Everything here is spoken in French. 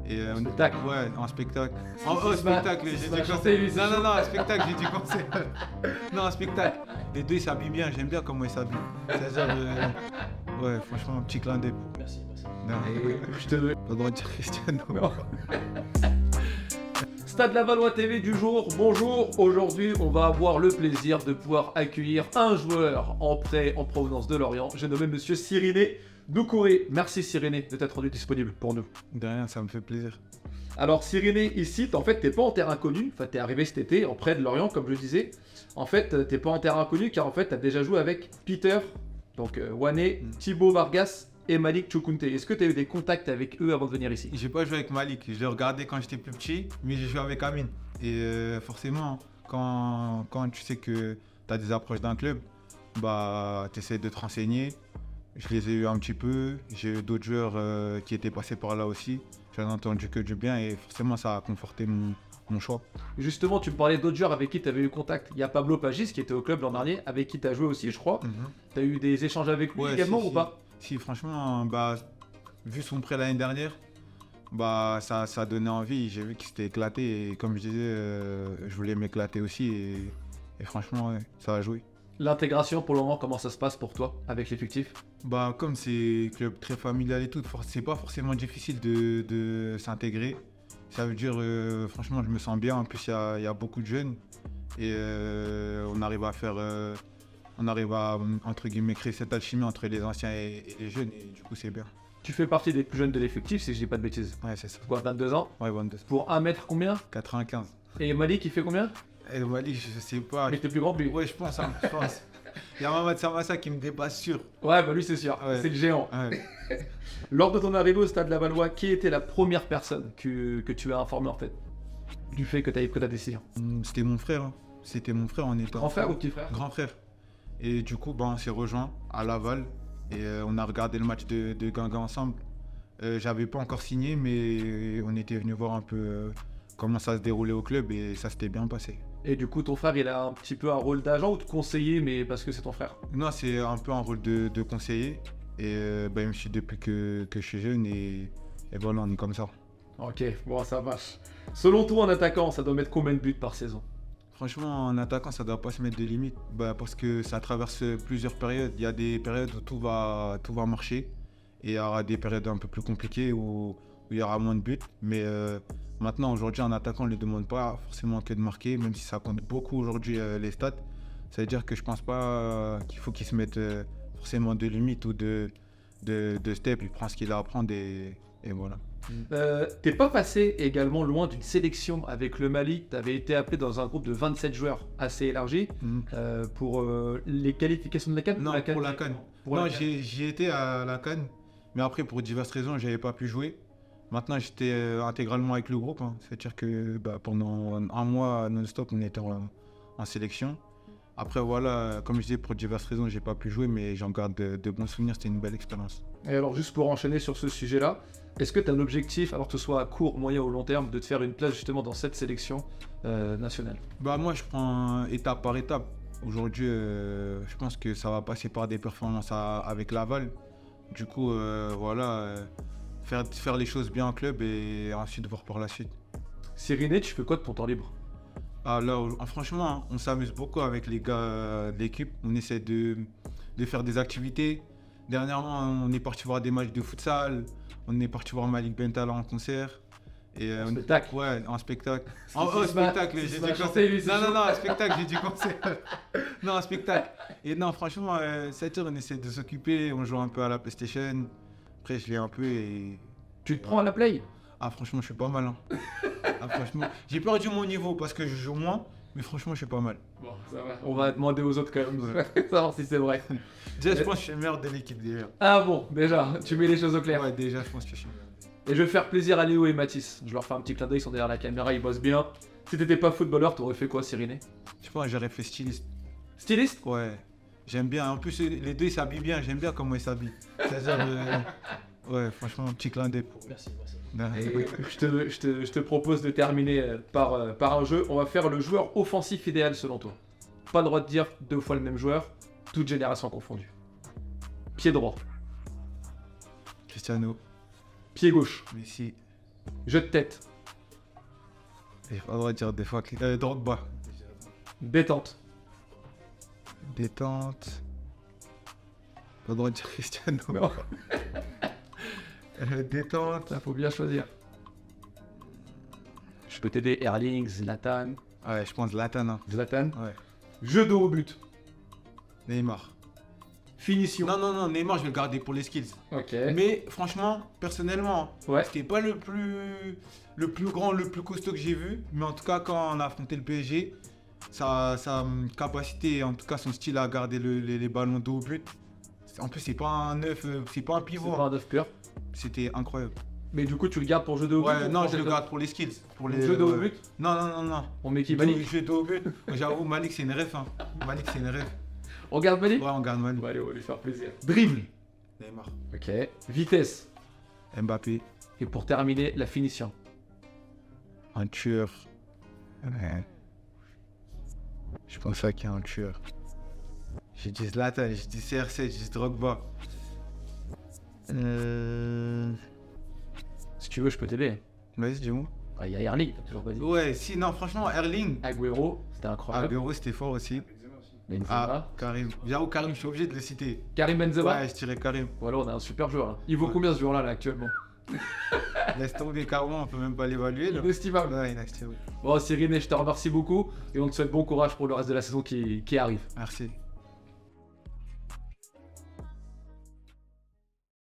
Et Spectacle. Ouais, en spectacle. En spectacle, j'ai dit conseil. Non, en spectacle, j'ai dit conseil. Non, en spectacle. Les deux, ils s'habillent bien, j'aime bien comment ils s'habillent. C'est-à-dire, ouais, franchement, un petit clin d'œil. Merci. Non, Je te... pas le droit de dire Cristiano. Non. Stade Lavallois TV du jour, bonjour. Aujourd'hui, on va avoir le plaisir de pouvoir accueillir un joueur en prêt en provenance de Lorient. J'ai nommé Monsieur Cyriné Doucouré. Merci Cyriné de t'être rendu disponible pour nous. De rien, ça me fait plaisir. Alors Cyriné, ici, en fait, t'es pas en terrain inconnu. Enfin, t'es arrivé cet été en prêt de Lorient, comme je disais. En fait, t'es pas en terrain inconnu car en fait, t'as déjà joué avec Peter, donc Wane, Thibaut Vargas et Malik Choukounte. Est-ce que tu as eu des contacts avec eux avant de venir ici? J'ai pas joué avec Malik, je l'ai regardé quand j'étais plus petit, mais j'ai joué avec Amine. Et forcément, quand tu sais que tu as des approches d'un club, bah tu essaies de te renseigner. Je les ai eu un petit peu, j'ai eu d'autres joueurs qui étaient passés par là aussi. J'en ai entendu que du bien et forcément ça a conforté mon choix. Justement, tu me parlais d'autres joueurs avec qui tu avais eu contact. Il y a Pablo Pagis qui était au club l'an dernier, avec qui tu as joué aussi, je crois. Tu as eu des échanges avec lui également ou pas? Si, franchement, bah, vu son prêt l'année dernière, bah, ça donnait envie. J'ai vu qu'il s'était éclaté et comme je disais, je voulais m'éclater aussi et franchement, ouais, ça a joué. L'intégration pour le moment, comment ça se passe pour toi avec l'effectif? Bah, comme c'est un club très familial et tout, c'est pas forcément difficile de s'intégrer. Ça veut dire, franchement, je me sens bien. En plus, il y a beaucoup de jeunes et on arrive à faire... on arrive à, entre guillemets, créer cette alchimie entre les anciens et les jeunes, et du coup, c'est bien. Tu fais partie des plus jeunes de l'effectif, si je dis pas de bêtises. Ouais, c'est ça. Quoi, 22 ans? Ouais, 22. Pour 1 mètre combien? 95. Et Malik, il fait combien? Et Malik, je sais pas. Mais t'es plus grand que lui. Ouais, je pense, hein, je pense. Il y a Mamad Samassa qui me dépasse sûr. Ouais, bah lui, c'est sûr. Ouais. C'est le géant. Ouais. Lors de ton arrivée au Stade Lavallois, qui était la première personne que tu as informée, en fait, du fait que tu avais pris ta décision? C'était mon frère. Hein. C'était mon frère en étant... Grand frère ou petit frère? Grand frère. Et du coup, bah, on s'est rejoint à Laval et on a regardé le match de Guingamp ensemble. J'avais pas encore signé, mais on était venu voir un peu comment ça se déroulait au club et ça s'était bien passé. Et du coup, ton frère, il a un petit peu un rôle d'agent ou de conseiller, mais parce que c'est ton frère? Non, c'est un peu un rôle de conseiller. Et bah, il me suit depuis que je suis jeune et voilà, on est comme ça. Ok, bon, ça marche. Selon toi, en attaquant, ça doit mettre combien de buts par saison? Franchement, en attaquant, ça ne doit pas se mettre de limite. Bah, parce que ça traverse plusieurs périodes. Il y a des périodes où tout va marcher. Et il y aura des périodes un peu plus compliquées où il y aura moins de buts. Mais maintenant, aujourd'hui, en attaquant, on ne lui demande pas forcément que de marquer, même si ça compte beaucoup aujourd'hui les stats. Ça veut dire que je ne pense pas qu'il faut qu'il se mette forcément de limite ou de step. Il prend ce qu'il a à prendre et voilà. T'es pas passé également loin d'une sélection avec le Mali. T'avais été appelé dans un groupe de 27 joueurs assez élargi pour les qualifications de la CAN. Non, pour la CAN. Non, j'y étais à la CAN, mais après pour diverses raisons, j'avais pas pu jouer. Maintenant, j'étais intégralement avec le groupe. Hein. C'est-à-dire que pendant un mois non-stop, on était en sélection. Après, voilà, comme je disais, pour diverses raisons, j'ai pas pu jouer, mais j'en garde de bons souvenirs. C'était une belle expérience. Et alors, juste pour enchaîner sur ce sujet-là, est-ce que tu as un objectif, alors que ce soit à court, moyen ou long terme, de te faire une place justement dans cette sélection nationale? Bah moi, je prends étape par étape. Aujourd'hui, je pense que ça va passer par des performances avec Laval. Du coup, voilà, faire les choses bien en club et ensuite voir par la suite. Cyriné, tu fais quoi de ton temps libre? Ah là, franchement, on s'amuse beaucoup avec les gars de l'équipe. On essaie de faire des activités. Dernièrement, on est parti voir des matchs de futsal. On est parti voir Malik Bentala en concert. Et en spectacle? Ouais, en spectacle. En spectacle, j'ai dit conseil. Non, en spectacle, j'ai dit concert. Non, en spectacle. Et non, franchement, 7 heures, on essaie de s'occuper. On joue un peu à la PlayStation. Après, je l'ai un peu et... Tu te prends à la play? Ah, franchement, je suis pas mal. Hein. Ah, franchement, j'ai perdu mon niveau parce que je joue moins. Mais franchement, je suis pas mal. Bon, ça va. On va demander aux autres quand même de savoir si c'est vrai. Déjà, je pense que je suis le meilleur de l'équipe déjà. Ah bon, déjà, tu mets les choses au clair. Ouais, déjà, je pense que je suis le meilleur. Et je vais faire plaisir à Léo et Mathis. Je leur fais un petit clin d'œil, ils sont derrière la caméra, ils bossent bien. Si t'étais pas footballeur, t'aurais fait quoi, Cyriné? Je pense que j'aurais fait styliste. Styliste? Ouais, j'aime bien. En plus, les deux, ils s'habillent bien. J'aime bien comment ils s'habillent. C'est-à-dire, ouais, franchement, un petit clin d'œil. Merci. Je te propose de terminer par un jeu. On va faire le joueur offensif idéal selon toi. Pas le droit de dire 2 fois le même joueur, toute génération confondue. Pied droit. Cristiano. Pied gauche. Messi. Jeu de tête. Il faudra dire des fois Drogba. Détente. Détente. Pas le droit de dire Cristiano. Non. Détente. Ça, faut bien choisir. Je peux t'aider. Erling, Zlatan. Ouais, je pense Zlatan. Hein. Zlatan. Ouais. Jeu de haut but. Neymar. Finition. Non, Neymar, je vais le garder pour les skills. Ok. Mais franchement, personnellement, Ouais. c'était pas le plus grand, le plus costaud que j'ai vu. Mais en tout cas, quand on a affronté le PSG, sa capacité, en tout cas son style à garder les ballons de haut but. En plus, c'est pas un neuf, c'est pas un C'est pivot. pas un 9 pur. C'était incroyable. Mais du coup, tu le gardes pour jeu de haut but. Ouais, ou non, pour je le jeu de- garde pour les skills. Pour les Jeu de haut ouais. but. Non. On met qui, Malik. Malik? Jeu de haut but. J'avoue, Malik, c'est une ref. Hein. Malik, c'est une ref. On garde Malik? Ouais, on garde Malik. Bon, allez, on va lui faire plaisir. Dribble. Neymar. Ok. Vitesse. Mbappé. Et pour terminer, la finition. Un tueur. Ouais. Je pense qu'il y a un tueur. J'ai dit Zlatan, j'ai dit CR7, j'ai dit Drogba. Si tu veux, je peux t'aider. Vas-y, dis-moi. Il y a Erling, t'as toujours pas dit. Ouais, si, non, franchement, Erling. Agüero, c'était incroyable. Agüero, c'était fort aussi. Benzema. Ah, Karim. J'avoue, Karim, je suis obligé de le citer. Karim Benzema. Ouais, je dirais Karim. Voilà, on a un super joueur là. Il vaut Ouais. combien ce joueur là actuellement? Laisse tomber carrément, on peut même pas l'évaluer. là. Inestimable. Ouais, inestimable. Bon, Cyril, je te remercie beaucoup et on te souhaite bon courage pour le reste de la saison qui arrive. Merci.